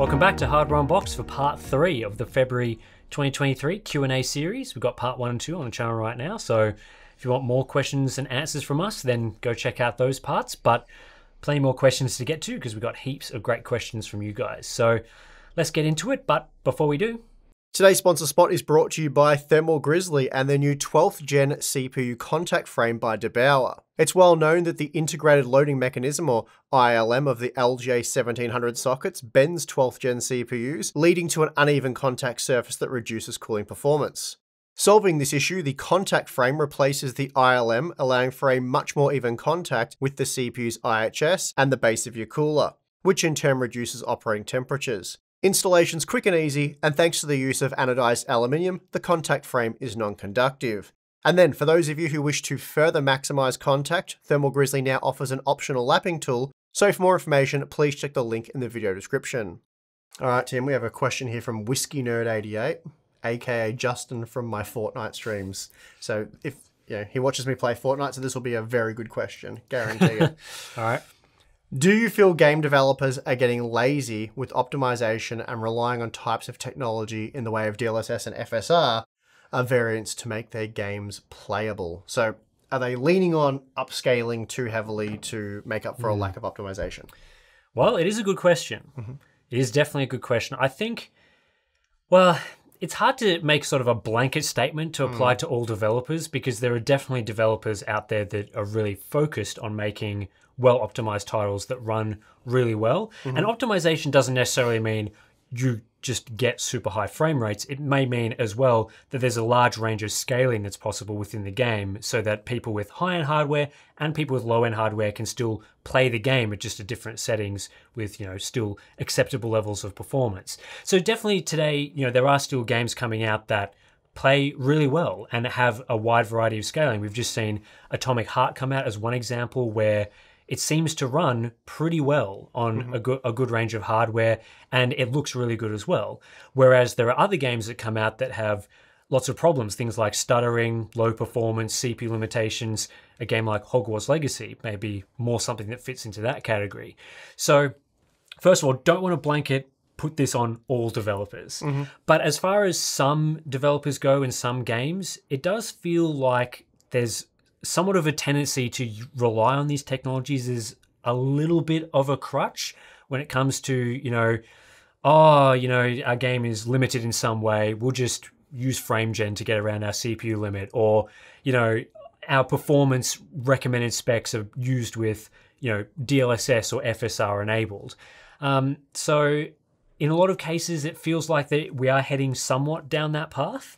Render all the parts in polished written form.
Welcome back to Hardware Unboxed for part 3 of the February 2023 Q&A series. We've got part 1 and 2 on the channel right now, so if you want more questions and answers from us, then go check out those parts, but plenty more questions to get to because we've got heaps of great questions from you guys. So let's get into it, but before we do, today's sponsor spot is brought to you by Thermal Grizzly and their new 12th gen CPU contact frame by DeBauer. It's well known that the integrated loading mechanism, or ILM, of the LJ1700 sockets bends 12th gen CPUs, leading to an uneven contact surface that reduces cooling performance. Solving this issue, the contact frame replaces the ILM, allowing for a much more even contact with the CPU's IHS and the base of your cooler, which in turn reduces operating temperatures. Installation's quick and easy, and thanks to the use of anodized aluminium, the contact frame is non-conductive. And then, for those of you who wish to further maximize contact, Thermal Grizzly now offers an optional lapping tool, so for more information, please check the link in the video description. Alright Tim, we have a question here from Whiskey Nerd 88, aka Justin from my Fortnite streams. So if he watches me play Fortnite, so this will be a very good question, guarantee it. alright. Do you feel game developers are getting lazy with optimization and relying on types of technology in the way of DLSS and FSR variants to make their games playable? So are they leaning on upscaling too heavily to make up for a lack of optimization? Well, it is a good question. It is definitely a good question. I think, well, it's hard to make sort of a blanket statement to apply to all developers because there are definitely developers out there that are really focused on making well-optimized titles that run really well. And optimization doesn't necessarily mean you just get super high frame rates. It may mean as well that there's a large range of scaling that's possible within the game so that people with high-end hardware and people with low-end hardware can still play the game at just at different settings with, still acceptable levels of performance. So definitely today, there are still games coming out that play really well and have a wide variety of scaling. We've just seen Atomic Heart come out as one example where it seems to run pretty well on a good range of hardware, and it looks really good as well. Whereas there are other games that come out that have lots of problems, things like stuttering, low performance, CPU limitations. A game like Hogwarts Legacy may be more something that fits into that category. So first of all, don't want to blanket put this on all developers. But as far as some developers go in some games, it does feel like there's somewhat of a tendency to rely on these technologies as a little bit of a crutch when it comes to, our game is limited in some way. We'll just use FrameGen to get around our CPU limit, or, our performance recommended specs are used with, DLSS or FSR enabled. So in a lot of cases, it feels like that we are heading somewhat down that path.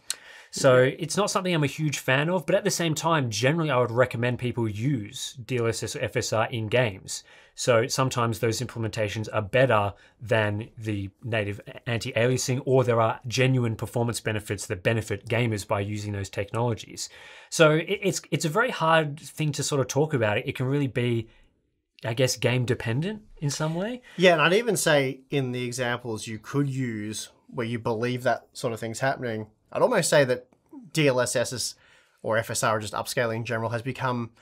So it's not something I'm a huge fan of, but at the same time, generally I would recommend people use DLSS or FSR in games. So sometimes those implementations are better than the native anti-aliasing, or there are genuine performance benefits that benefit gamers by using those technologies. So it's a very hard thing to sort of talk about. It can really be, I guess, game dependent in some way. Yeah, and I'd even say in the examples you could use where you believe that sort of thing's happening, I'd almost say that DLSS or FSR, or just upscaling in general, has become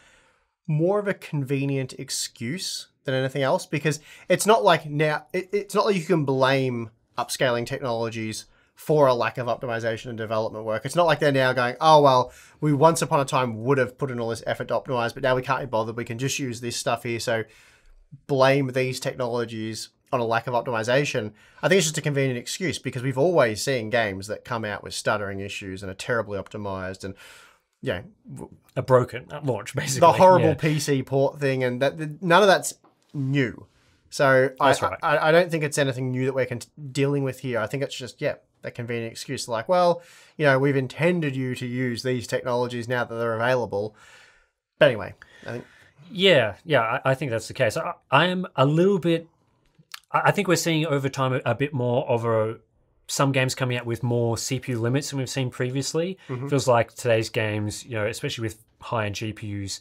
more of a convenient excuse than anything else, because it's not like now, it's not like you can blame upscaling technologies for a lack of optimization and development work. It's not like they're now going, oh, well, we once upon a time would have put in all this effort to optimize, but now we can't be bothered. We can just use this stuff here. So blame these technologies on a lack of optimization. I think it's just a convenient excuse because we've always seen games that come out with stuttering issues and are terribly optimized and, a broken at launch, basically. The horrible PC port thing, and none of that's new. So I don't think it's anything new that we're dealing with here. I think it's just, a convenient excuse like, well, we've intended you to use these technologies now that they're available. But anyway, I think... Yeah, I think that's the case. I am a little bit... I think we're seeing over time a bit more of some games coming out with more CPU limits than we've seen previously. Feels like today's games, especially with high-end GPUs,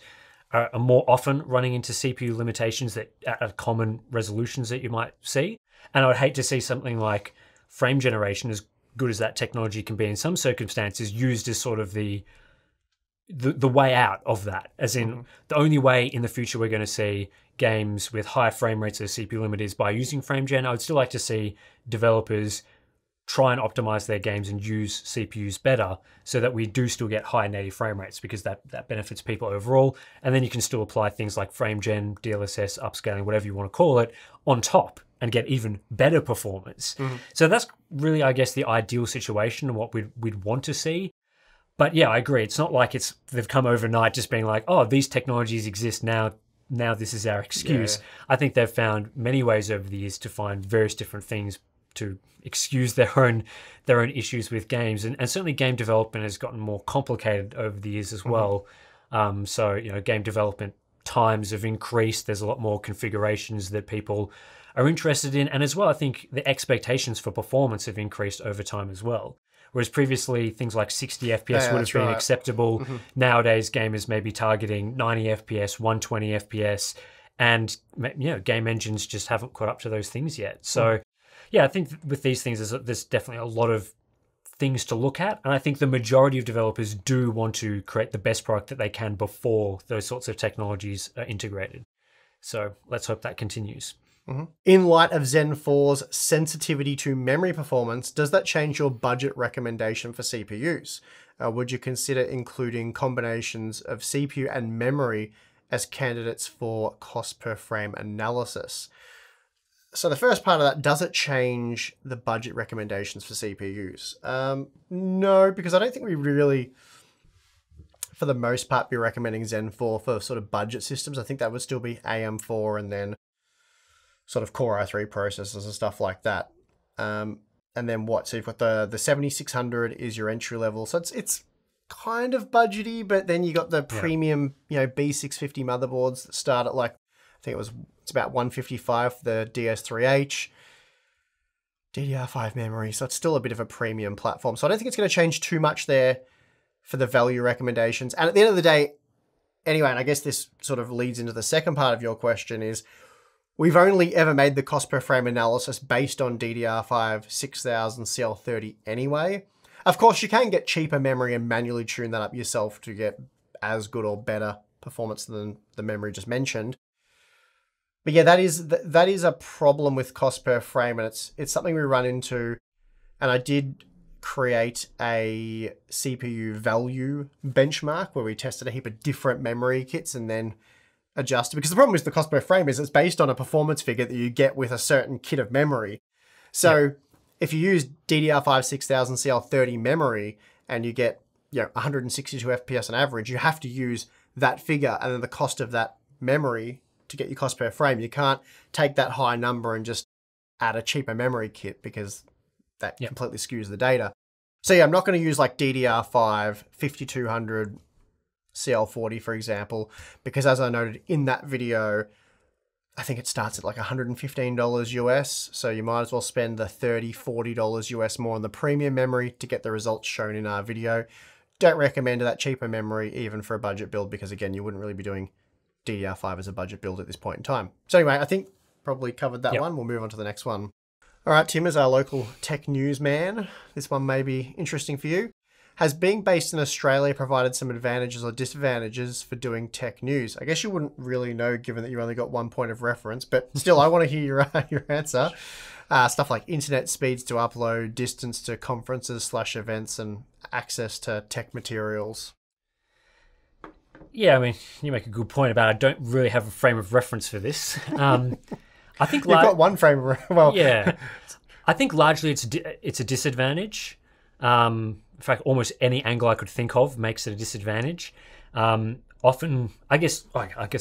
are more often running into CPU limitations that are common resolutions that you might see. And I would hate to see something like frame generation, as good as that technology can be in some circumstances, used as sort of the the way out of that, as in the only way in the future we're going to see games with higher frame rates as CPU limit is by using frame gen. I would still like to see developers try and optimize their games and use CPUs better so that we do still get high native frame rates, because that benefits people overall. And then you can still apply things like frame gen, DLSS, upscaling, whatever you want to call it, on top and get even better performance. So that's really, I guess, the ideal situation and what we'd want to see. But yeah, I agree. It's not like they've come overnight just being like, oh, these technologies exist now this is our excuse. Yeah. I think they've found many ways over the years to find various different things to excuse their own issues with games. And certainly game development has gotten more complicated over the years as well. So, game development times have increased. There's a lot more configurations that people are interested in. And as well, I think the expectations for performance have increased over time as well. Whereas previously things like 60 FPS would have been acceptable. Nowadays, gamers may be targeting 90 FPS, 120 FPS, and game engines just haven't caught up to those things yet. So yeah, I think with these things, there's definitely a lot of things to look at. And I think the majority of developers do want to create the best product that they can before those sorts of technologies are integrated. So let's hope that continues. In light of Zen 4's sensitivity to memory performance, does that change your budget recommendation for CPUs? Would you consider including combinations of CPU and memory as candidates for cost per frame analysis? So the first part of that, does it change the budget recommendations for CPUs? No, because I don't think we really, for the most part, be recommending Zen 4 for sort of budget systems. I think that would still be AM4 and then sort of Core i3 processors and stuff like that. And then what? So you've got the 7600 is your entry level. So it's kind of budgety, but then you got the premium, B650 motherboards that start at like, I think it's about 155 for the DS3H, DDR5 memory. So it's still a bit of a premium platform. So I don't think it's going to change too much there for the value recommendations. And at the end of the day, anyway, and I guess this sort of leads into the second part of your question is, we've only ever made the cost per frame analysis based on DDR5 6000 CL30 anyway. Of course, you can get cheaper memory and manually tune that up yourself to get as good or better performance than the memory just mentioned. But yeah, that is a problem with cost per frame, and it's something we run into. And I did create a CPU value benchmark where we tested a heap of different memory kits and then adjusted, because the problem with the cost per frame is it's based on a performance figure that you get with a certain kit of memory. So if you use DDR5 6000 CL30 memory and you get 162 FPS on average, you have to use that figure and then the cost of that memory to get your cost per frame. You can't take that high number and just add a cheaper memory kit, because that completely skews the data. So yeah, I'm not going to use like DDR5 5200 CL40, for example, because as I noted in that video, I think it starts at like $115 US. So you might as well spend the $30, $40 US more on the premium memory to get the results shown in our video. Don't recommend that cheaper memory even for a budget build, because again, you wouldn't really be doing DDR5 as a budget build at this point in time. So anyway, I think probably covered that one. We'll move on to the next one. All right, Tim, as our local tech news man, this one may be interesting for you. Has being based in Australia provided some advantages or disadvantages for doing tech news? I guess you wouldn't really know, given that you only got one point of reference, but still, I want to hear your answer. Stuff like internet speeds to upload, distance to conferences / events, and access to tech materials. Yeah, I mean, you make a good point about I don't really have a frame of reference for this. I think you've got one frame of well, yeah. I think largely it's a disadvantage. In fact, almost any angle I could think of makes it a disadvantage. Often, I guess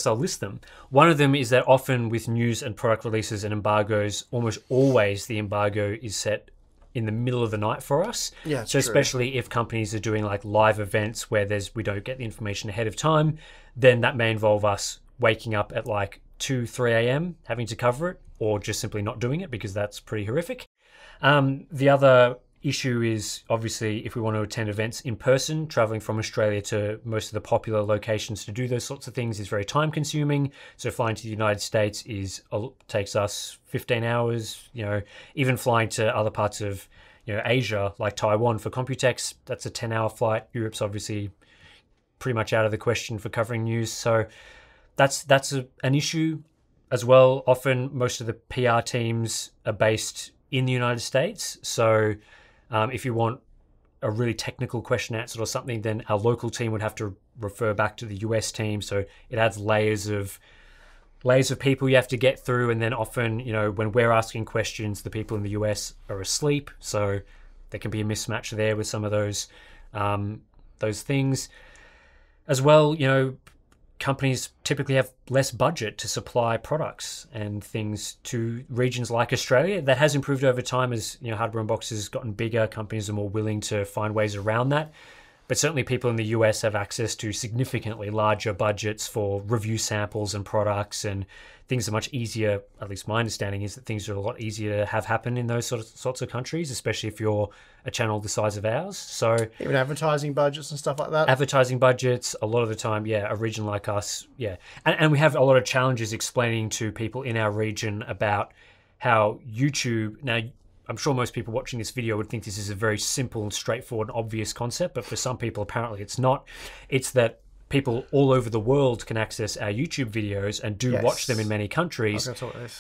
I'll list them. One of them is that often with news and product releases and embargoes, almost always the embargo is set in the middle of the night for us. Yeah, so true. Especially if companies are doing like live events where we don't get the information ahead of time, then that may involve us waking up at like 2, 3 a.m. having to cover it, or just simply not doing it, because that's pretty horrific. The other issue is obviously if we want to attend events in person, traveling from Australia to most of the popular locations to do those sorts of things is very time consuming. So flying to the United States takes us 15 hours, even flying to other parts of Asia like Taiwan for Computex, that's a 10-hour flight. Europe's obviously pretty much out of the question for covering news. So that's an issue as well. Often most of the PR teams are based in the United States. So if you want a really technical question answered or something, then our local team would have to refer back to the US team. So it adds layers of people you have to get through. And then often, when we're asking questions, the people in the US are asleep. So there can be a mismatch there with some of those things. As well, companies typically have less budget to supply products and things to regions like Australia. That has improved over time as Hardware Unboxed has gotten bigger. Companies are more willing to find ways around that. But certainly people in the US have access to significantly larger budgets for review samples and products, and things are much easier. At least my understanding is that things are a lot easier to have happen in those sorts of countries, especially if you're a channel the size of ours. So even advertising budgets and stuff like that. Advertising budgets, a lot of the time, a region like us, and we have a lot of challenges explaining to people in our region about how YouTube. Now, I'm sure most people watching this video would think this is a very simple and straightforward and obvious concept, but for some people, apparently it's not. It's that people all over the world can access our YouTube videos and do watch them in many countries.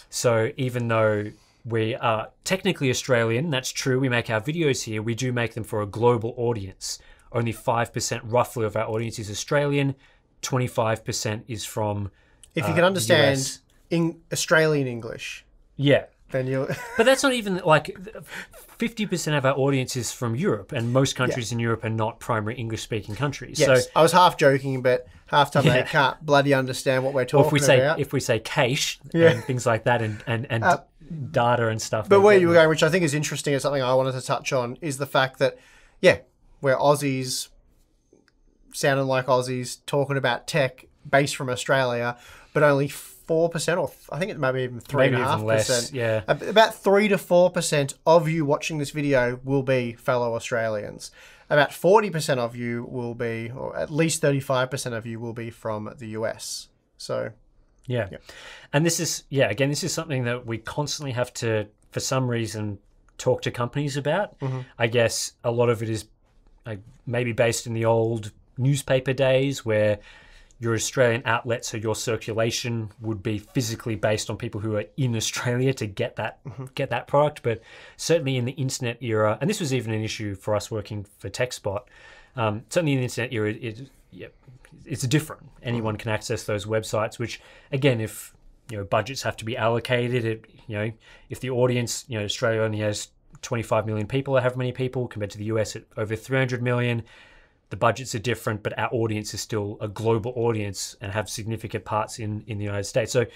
So even though we are technically Australian, that's true, we make our videos here, we do make them for a global audience. Only 5% roughly of our audience is Australian, 25% is from If you can understand US. in Australian English. Yeah. Then you'll... But that's not even, 50% of our audience is from Europe, and most countries in Europe are not primary English-speaking countries. Yes, so, I was half joking, but half time they can't bloody understand what we're talking about. If we say cache and things like that, and data and stuff. But where you were going, which I think is interesting, is something I wanted to touch on, is the fact that, we're Aussies, sounding like Aussies, talking about tech based from Australia, but only 4%, or I think it might be even 3.5%. Yeah, about 3 to 4% of you watching this video will be fellow Australians. About 40% of you will be, or at least 35% of you will be from the US. So, yeah. And this is, again, this is something that we constantly have to, for some reason, talk to companies about. I guess a lot of it is maybe based in the old newspaper days where your Australian outlet, so your circulation would be physically based on people who are in Australia to get that product. But certainly in the internet era, and this was even an issue for us working for TechSpot, certainly in the internet era, it's different. Anyone can access those websites, which again, if budgets have to be allocated, if the audience, Australia only has 25 million people, or however many people, compared to the US at over 300 million, the budgets are different, but our audience is still a global audience and have significant parts in the United States. So,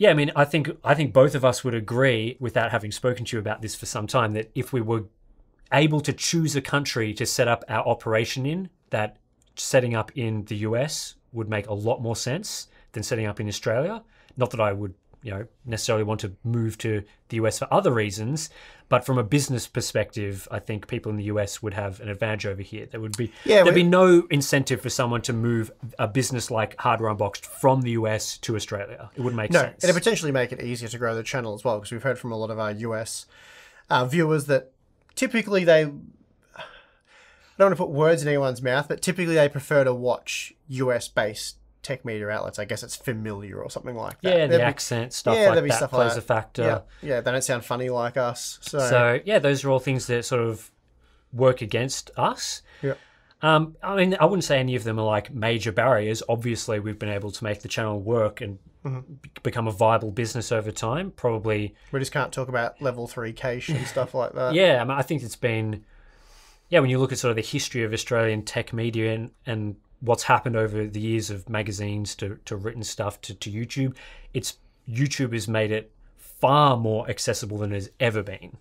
I think both of us would agree, without having spoken to you about this for some time, that if we were able to choose a country to set up our operation in, that setting up in the US would make a lot more sense than setting up in Australia. Not that I would necessarily want to move to the US for other reasons, but from a business perspective, I think people in the US would have an advantage over here. There'd be no incentive for someone to move a business like Hardware Unboxed from the US to Australia. It wouldn't make sense. It'd potentially make it easier to grow the channel as well, because we've heard from a lot of our US viewers that typically I don't want to put words in anyone's mouth, but typically they prefer to watch US-based tech media outlets. I guess it's familiar or something like that. Yeah, the accent, stuff like that plays a factor. Yeah, they don't sound funny like us. So those are all things that sort of work against us. Yeah. I wouldn't say any of them are like major barriers. Obviously, we've been able to make the channel work and become a viable business over time. Probably... We just can't talk about level 3 cache and stuff like that. Yeah, I think it's been... Yeah, when you look at sort of the history of Australian tech media and what's happened over the years of magazines to written stuff to YouTube, YouTube has made it far more accessible than it has ever been.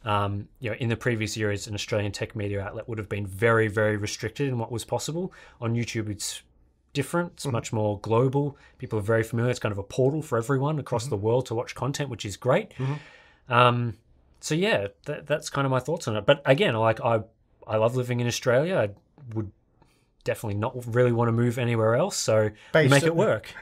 In the previous years, an Australian tech media outlet would have been very, very restricted in what was possible. On YouTube, it's different. It's much more global. People are very familiar. It's kind of a portal for everyone across the world to watch content, which is great. So yeah, that's kind of my thoughts on it. But again, I love living in Australia. I would definitely not really want to move anywhere else, so we make it work.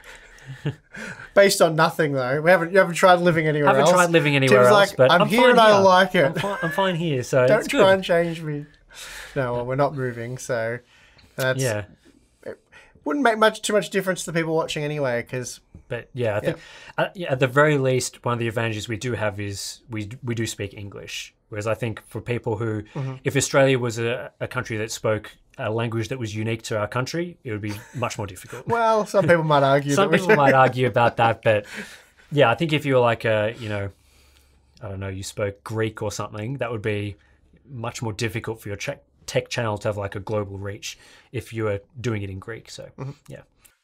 Based on nothing, though. You haven't tried living anywhere else? I haven't tried living anywhere Tim's else, but I'm here and I like it. I'm fine here, so don't it's try and change me. No, well, we're not moving, so that's... Yeah. Wouldn't make too much difference to people watching anyway, because... But yeah, I think at the very least, one of the advantages we do have is we do speak English. Whereas I think for people who, if Australia was a country that spoke a language that was unique to our country, it would be much more difficult. Well, some people might argue. Some people might argue about that, but yeah, I think if you were like I don't know, you spoke Greek or something, that would be much more difficult for your tech channel to have like a global reach if you were doing it in Greek. So yeah.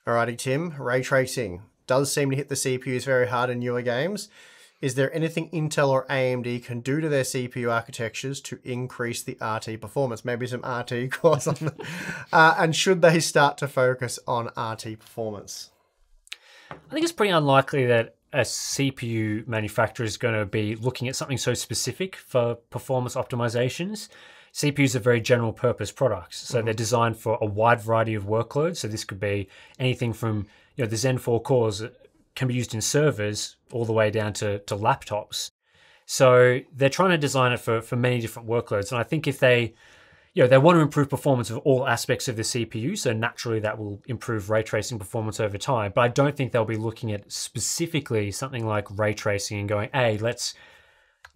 Alrighty, Tim. Ray tracing does seem to hit the CPUs very hard in newer games. Is there anything Intel or AMD can do to their CPU architectures to increase the RT performance? Maybe some RT cores on them. And should they start to focus on RT performance? I think it's pretty unlikely that a CPU manufacturer is going to be looking at something so specific for performance optimizations. CPUs are very general purpose products, so they're designed for a wide variety of workloads. So this could be anything from, the Zen 4 cores can be used in servers all the way down to laptops. So they're trying to design it for many different workloads. And I think if they want to improve performance of all aspects of the CPU, so naturally that will improve ray tracing performance over time. But I don't think they'll be looking at specifically something like ray tracing and going, hey, let's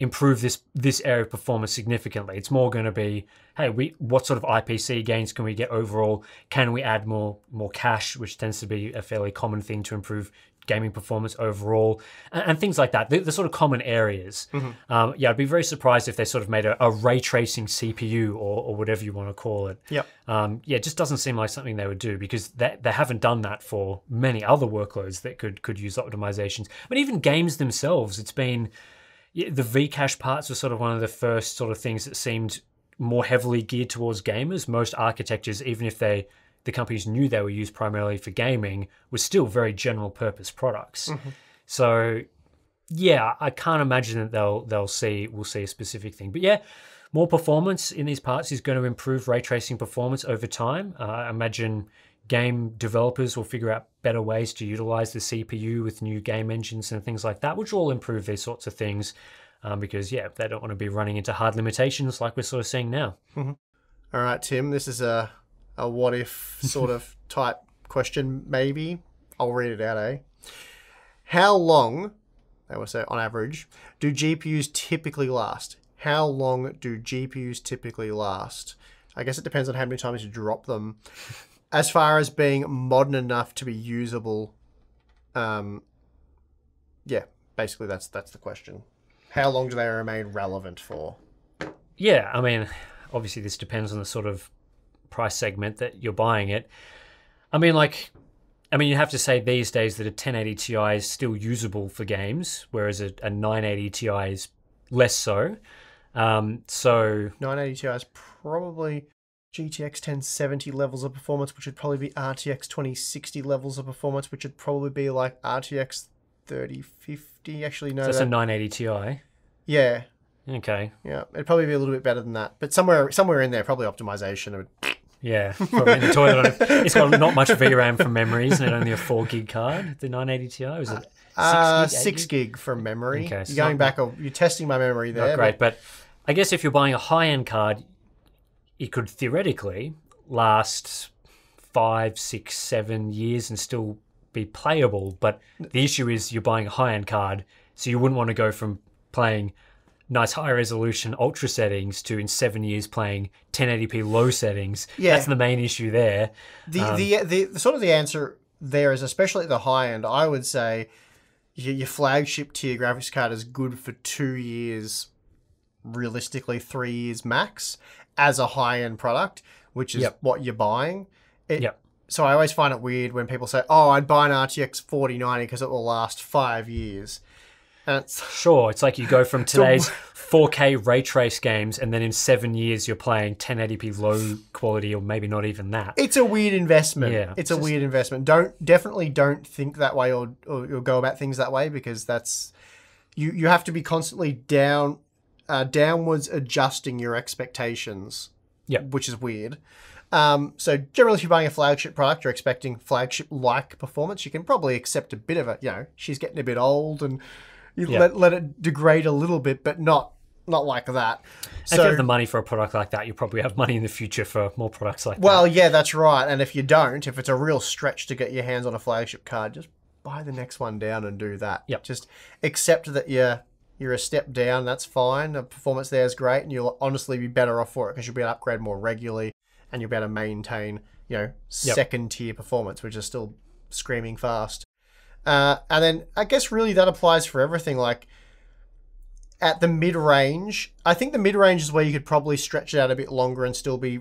improve this area of performance significantly. It's more going to be, hey, what sort of IPC gains can we get overall? Can we add more cache, which tends to be a fairly common thing to improve gaming performance overall, and things like that. The sort of common areas. I'd be very surprised if they sort of made a ray tracing CPU or whatever you want to call it. It just doesn't seem like something they would do, because they haven't done that for many other workloads that could use optimizations. But even games themselves, it's been... the Vcache parts were sort of one of the first sort of things that seemed more heavily geared towards gamers. Most architectures, even if the companies knew they were used primarily for gaming, were still very general purpose products. So yeah, I can't imagine that we'll see a specific thing. But yeah, more performance in these parts is going to improve ray tracing performance over time. I imagine game developers will figure out better ways to utilize the CPU with new game engines and things like that, which will improve these sorts of things, because they don't want to be running into hard limitations like we're sort of seeing now. All right, Tim, this is a what if sort of type question, maybe. I'll read it out, How long, they will say on average, do GPUs typically last? How long do GPUs typically last? I guess it depends on how many times you drop them. As far as being modern enough to be usable, basically that's the question. How long do they remain relevant for? Yeah, I mean, obviously this depends on the sort of price segment that you're buying it. You have to say these days that a 1080 Ti is still usable for games, whereas a 980 Ti is less so. 980 Ti is probably GTX 1070 levels of performance, which would probably be RTX 2060 levels of performance, which would probably be like RTX 3050. Actually, no. So that's a 980 Ti? Yeah. Okay. Yeah, it'd probably be a little bit better than that. But somewhere in there, probably optimization. Yeah, probably in the toilet. It's got not much VRAM from memory, isn't it? Only a 4 gig card, the 980 Ti? Was it 6 gig from memory. Okay, you're going back, you're testing my memory there. Not great, but I guess if you're buying a high-end card, it could theoretically last 5, 6, 7 years and still be playable. But the issue is you're buying a high-end card, so you wouldn't want to go from playing nice high-resolution ultra settings to in 7 years playing 1080p low settings. Yeah. That's the main issue there. The sort of the answer there is, especially at the high end, I would say your flagship tier graphics card is good for 2 years, realistically 3 years max, as a high-end product, which is what you're buying. So I always find it weird when people say, oh, I'd buy an RTX 4090 because it will last 5 years. And sure, it's like you go from today's 4K ray trace games and then in 7 years you're playing 1080p low quality, or maybe not even that. It's a weird investment. Yeah, it's a weird investment. Definitely don't think that way or go about things that way, because that's... You have to be constantly downwards adjusting your expectations, which is weird. So generally, if you're buying a flagship product, you're expecting flagship-like performance. You can probably accept a bit of she's getting a bit old and you let it degrade a little bit, but not not like that. If you have the money for a product like that, you probably have money in the future for more products like that. Well, yeah, that's right. And if you don't, if it's a real stretch to get your hands on a flagship card, just buy the next one down and do that. Yep. Just accept that you're a step down. That's fine. The performance there is great, and you'll honestly be better off for it because you'll be able to upgrade more regularly, and you'll be able to maintain, second tier performance, which is still screaming fast. And then I guess really that applies for everything. Like at the mid-range, I think the mid-range is where you could probably stretch it out a bit longer and still be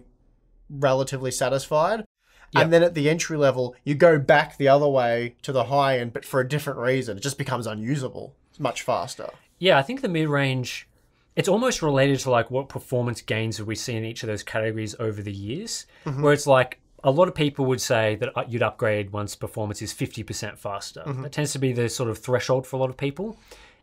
relatively satisfied. Yep. And then at the entry level, you go back the other way to the high end, but for a different reason. It just becomes unusable. It's much faster. Yeah, I think the mid-range, it's almost related to like what performance gains have we seen in each of those categories over the years, where it's like a lot of people would say that you'd upgrade once performance is 50% faster. That tends to be the sort of threshold for a lot of people.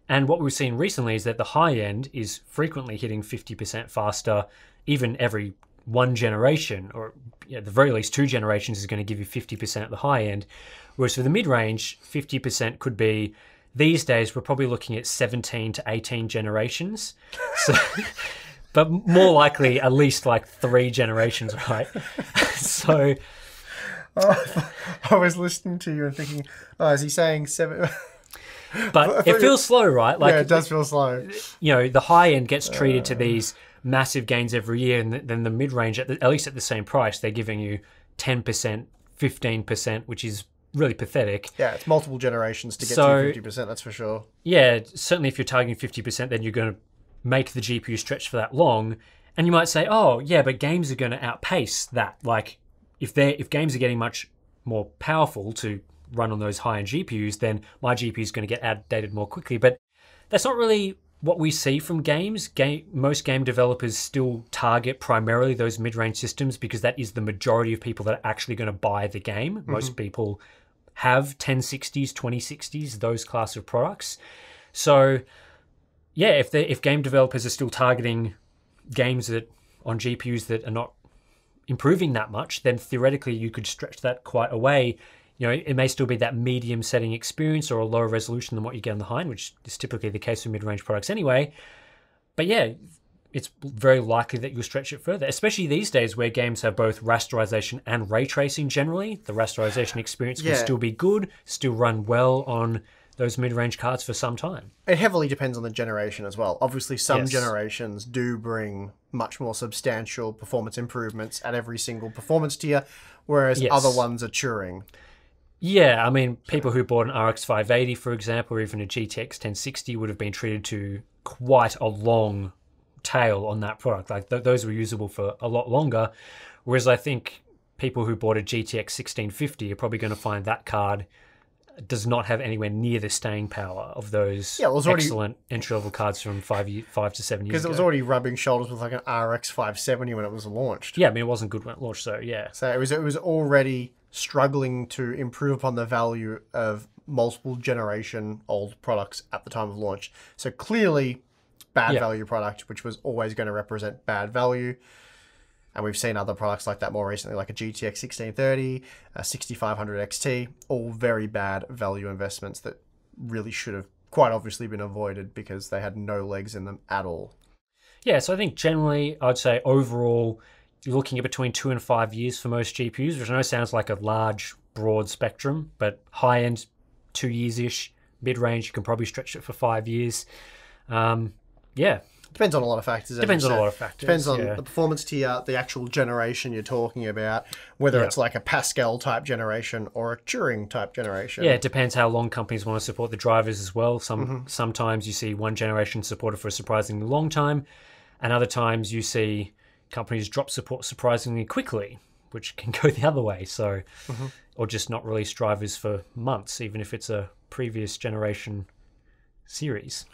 And what we've seen recently is that the high end is frequently hitting 50% faster, even every one generation, or at the very least 2 generations is going to give you 50% at the high end. Whereas for the mid-range, 50% could be, these days, we're probably looking at 17 to 18 generations. So, but more likely, at least like 3 generations, right? So... I was listening to you and thinking, is he saying 7... But it feels slow, right? Like, yeah, it does feel slow. The high end gets treated to these massive gains every year, and then the mid-range, at least at the same price, they're giving you 10%, 15%, which is really pathetic. Yeah, it's multiple generations to get to 50%, that's for sure. Yeah, certainly if you're targeting 50%, then you're going to make the GPU stretch for that long. And you might say, oh, yeah, but games are going to outpace that. Like, if games are getting much more powerful to run on those high-end GPUs, then my GPU is going to get outdated more quickly. But that's not really what we see from games. Most game developers still target primarily those mid-range systems because that is the majority of people that are actually going to buy the game. Most people have 1060s, 2060s, those class of products. So, yeah, if game developers are still targeting games that on GPUs that are not improving that much, then theoretically you could stretch that quite a way. It may still be that medium setting experience or a lower resolution than what you get on the high end, which is typically the case with mid-range products anyway. But yeah, it's very likely that you'll stretch it further, especially these days where games have both rasterization and ray tracing generally. The rasterization experience can still be good, still run well on those mid-range cards for some time. It heavily depends on the generation as well. Obviously, some generations do bring much more substantial performance improvements at every single performance tier, whereas other ones are Turing. Yeah, I mean, people who bought an RX 580, for example, or even a GTX 1060 would have been treated to quite a long tail on that product. Like those were usable for a lot longer, whereas I think people who bought a GTX 1650 are probably going to find that card does not have anywhere near the staying power of those excellent entry-level cards from 5 to 7 years ago. Because it was already rubbing shoulders with like an RX 570 when it was launched. Yeah, I mean, it wasn't good when it launched, so yeah. So it was already struggling to improve upon the value of multiple generation old products at the time of launch. So clearly bad value product, which was always going to represent bad value. And we've seen other products like that more recently, like a GTX 1630, a 6500 XT, all very bad value investments that really should have quite obviously been avoided because they had no legs in them at all. Yeah, so I think generally I'd say overall you're looking at between 2 and 5 years for most GPUs, which I know sounds like a large, broad spectrum, but high-end 2 years-ish, mid-range you can probably stretch it for 5 years. Yeah. Depends on a lot of factors. Depends on a lot of factors. Depends on the performance tier, the actual generation you're talking about, whether it's like a Pascal type generation or a Turing type generation. Yeah, it depends how long companies want to support the drivers as well. Sometimes you see one generation supported for a surprisingly long time, and other times you see companies drop support surprisingly quickly, which can go the other way. So, or just not release drivers for months, even if it's a previous generation series.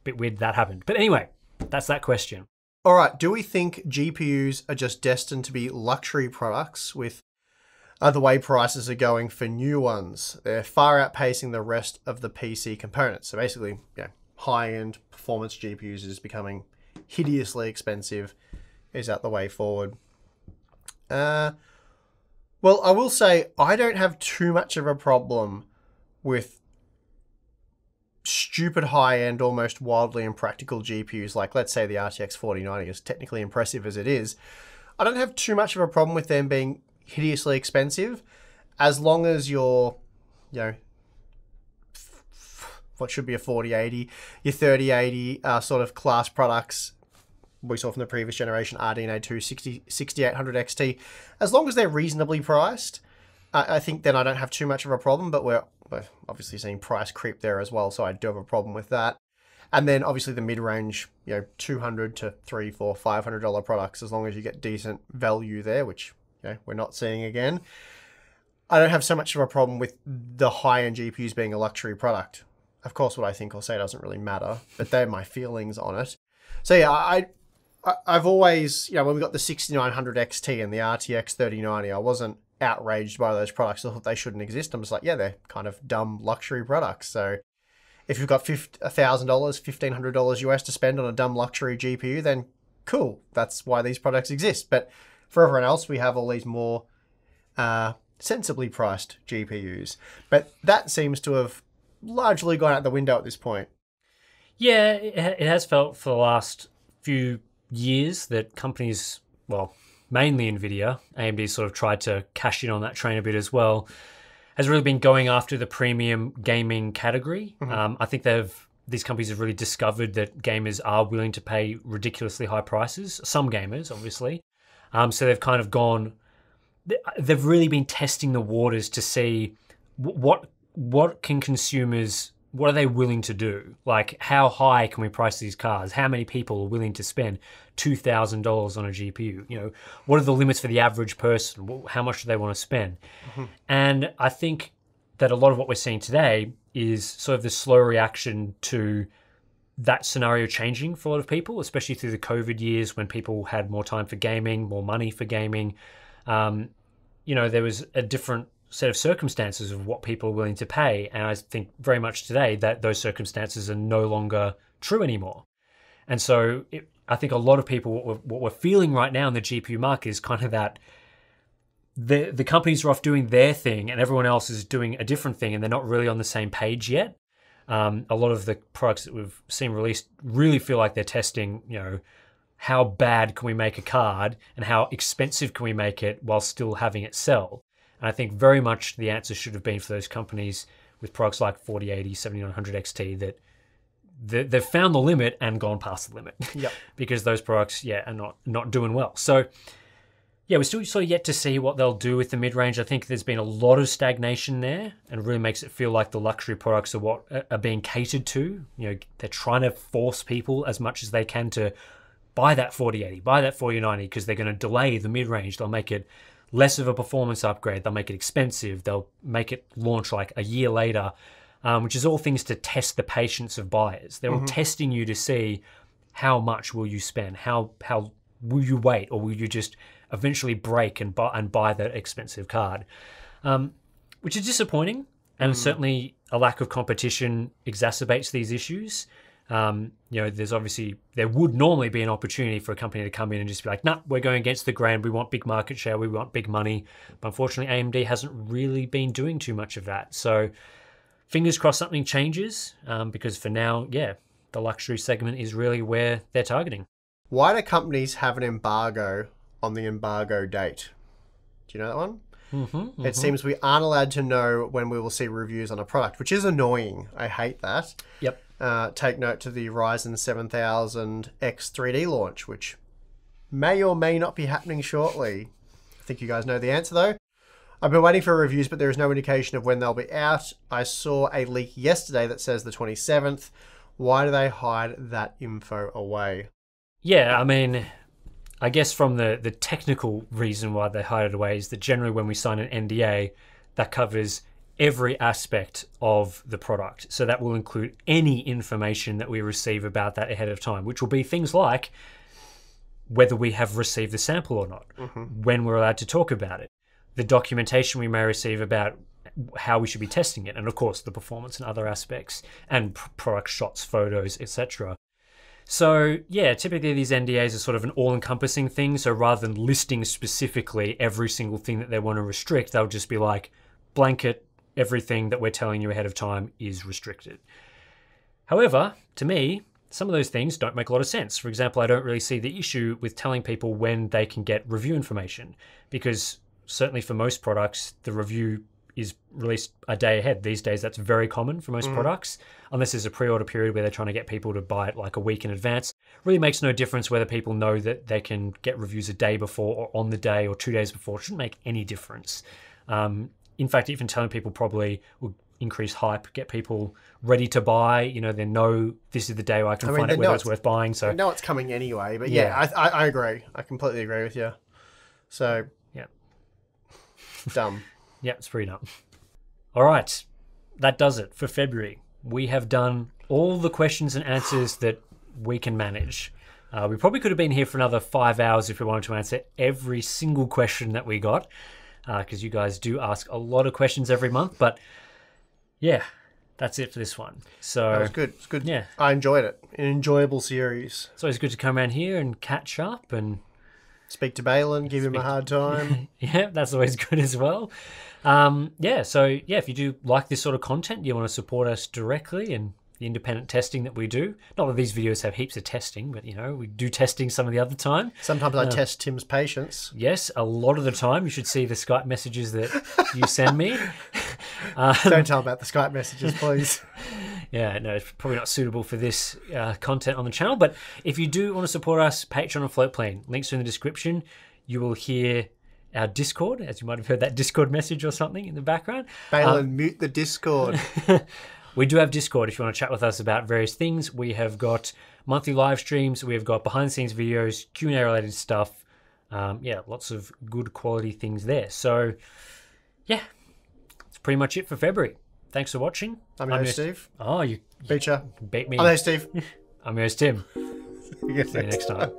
Bit weird that happened. But anyway, that's that question. All right. Do we think GPUs are just destined to be luxury products with the way prices are going for new ones? They're far outpacing the rest of the PC components. So basically, high-end performance GPUs is becoming hideously expensive. Is that the way forward? Well, I will say I don't have too much of a problem with stupid high-end, almost wildly impractical GPUs, like let's say the RTX 4090, as technically impressive as it is, I don't have too much of a problem with them being hideously expensive, as long as you're, what should be a 4080, your 3080 sort of class products we saw from the previous generation, RDNA 2, 6800 XT, as long as they're reasonably priced, I think then I don't have too much of a problem, but we're obviously seeing price creep there as well, so I do have a problem with that. And then obviously the mid-range, $200 to $300, $400, $500 products, as long as you get decent value there, which we're not seeing again. I don't have so much of a problem with the high-end GPUs being a luxury product. Of course, what I think or say doesn't really matter, but they're my feelings on it. So yeah, I've always, when we got the 6900 XT and the RTX 3090, I wasn't outraged by those products. I thought they shouldn't exist. I'm just like, yeah, they're kind of dumb luxury products. So if you've got $1,000, $1,500 US to spend on a dumb luxury GPU, then cool. That's why these products exist. But for everyone else, we have all these more sensibly priced GPUs. But that seems to have largely gone out the window at this point. Yeah, it has felt for the last few years that companies, well, mainly NVIDIA, AMD sort of tried to cash in on that train a bit as well, has really been going after the premium gaming category. I think these companies have really discovered that gamers are willing to pay ridiculously high prices. Some gamers, obviously. So they've kind of they've really been testing the waters to see what can consumers, what are they willing to do? Like, how high can we price these cars? How many people are willing to spend $2,000 on a GPU? What are the limits for the average person? How much do they want to spend? And I think that a lot of what we're seeing today is sort of the slow reaction to that scenario changing for a lot of people, especially through the COVID years when people had more time for gaming, more money for gaming. There was a different set of circumstances of what people are willing to pay. And I think very much today that those circumstances are no longer true anymore. And so I think a lot of people, what we're feeling right now in the GPU market is kind of that the companies are off doing their thing and everyone else is doing a different thing and they're not really on the same page yet. A lot of the products that we've seen released really feel like they're testing, how bad can we make a card and how expensive can we make it while still having it sell? And I think very much the answer should have been for those companies with products like 4080, 7900 XT that they've found the limit and gone past the limit. Yep. Because those products, are not doing well. So, we're still sort of yet to see what they'll do with the mid-range. I think there's been a lot of stagnation there and it really makes it feel like the luxury products are what are being catered to. They're trying to force people as much as they can to buy that 4080, buy that 4090 because they're going to delay the mid-range. They'll make it less of a performance upgrade. They'll make it expensive. They'll make it launch like a year later, which is all things to test the patience of buyers. They're all testing you to see how much will you spend, how will you wait, or will you just eventually break and buy that expensive card, which is disappointing. And certainly a lack of competition exacerbates these issues. There would normally be an opportunity for a company to come in and just be like, nah, we're going against the grain. We want big market share. We want big money. But unfortunately, AMD hasn't really been doing too much of that. So fingers crossed something changes because for now, the luxury segment is really where they're targeting. Why do companies have an embargo on the embargo date? Do you know that one? It seems we aren't allowed to know when we will see reviews on a product, which is annoying. I hate that. Yep. Take note to the Ryzen 7000 X 3D launch, which may or may not be happening shortly. I think you guys know the answer though. I've been waiting for reviews, but there is no indication of when they'll be out. I saw a leak yesterday that says the 27th. Why do they hide that info away? Yeah, I mean, I guess from the technical reason why they hide it away is that generally when we sign an NDA, that covers every aspect of the product. So that will include any information that we receive about that ahead of time, which will be things like whether we have received the sample or not, when we're allowed to talk about it, the documentation we may receive about how we should be testing it, and of course the performance and other aspects, and product shots, photos, etc. So yeah, typically these NDAs are sort of an all-encompassing thing. So rather than listing specifically every single thing that they want to restrict, they'll just be like, blanket, everything that we're telling you ahead of time is restricted. However, to me, some of those things don't make a lot of sense. For example, I don't really see the issue with telling people when they can get review information, because certainly for most products, the review is released a day ahead. These days, that's very common for most products, unless there's a pre-order period where they're trying to get people to buy it like a week in advance. It really makes no difference whether people know that they can get reviews a day before or on the day or 2 days before. It shouldn't make any difference. In fact, even telling people probably will increase hype, get people ready to buy. You know, they know this is the day where I can find out whether it's worth buying. So I know it's coming anyway, but yeah, I agree. I completely agree with you. So yeah, dumb. Yeah, it's pretty dumb. All right, that does it for February. We have done all the questions and answers that we can manage. We probably could have been here for another 5 hours if we wanted to answer every single question that we got, because you guys do ask a lot of questions every month. But yeah, that's it for this one. So that was good. It's good. Yeah, I enjoyed it. An enjoyable series. It's always good to come around here and catch up and speak to Balin, give him a hard time. Yeah, that's always good as well. If you do like this sort of content, you want to support us directly and the independent testing that we do. Not that these videos have heaps of testing, but, you know, we do testing some of the other time. Sometimes I test Tim's patience. Yes, a lot of the time. You should see the Skype messages that you send me. Don't tell about the Skype messages, please. Yeah, no, it's probably not suitable for this content on the channel. But if you do want to support us, Patreon and Floatplane, links are in the description. You will hear our Discord, as you might have heard that Discord message or something in the background. Balin, mute the Discord. We do have Discord if you want to chat with us about various things. We have got monthly live streams. We have got behind-the-scenes videos, Q&A related stuff. Lots of good quality things there. So, yeah, that's pretty much it for February. Thanks for watching. I'm your host, Steve. Oh, you beat ya. Beat me. I'm your host, Steve. I'm your host, Tim. See you next time.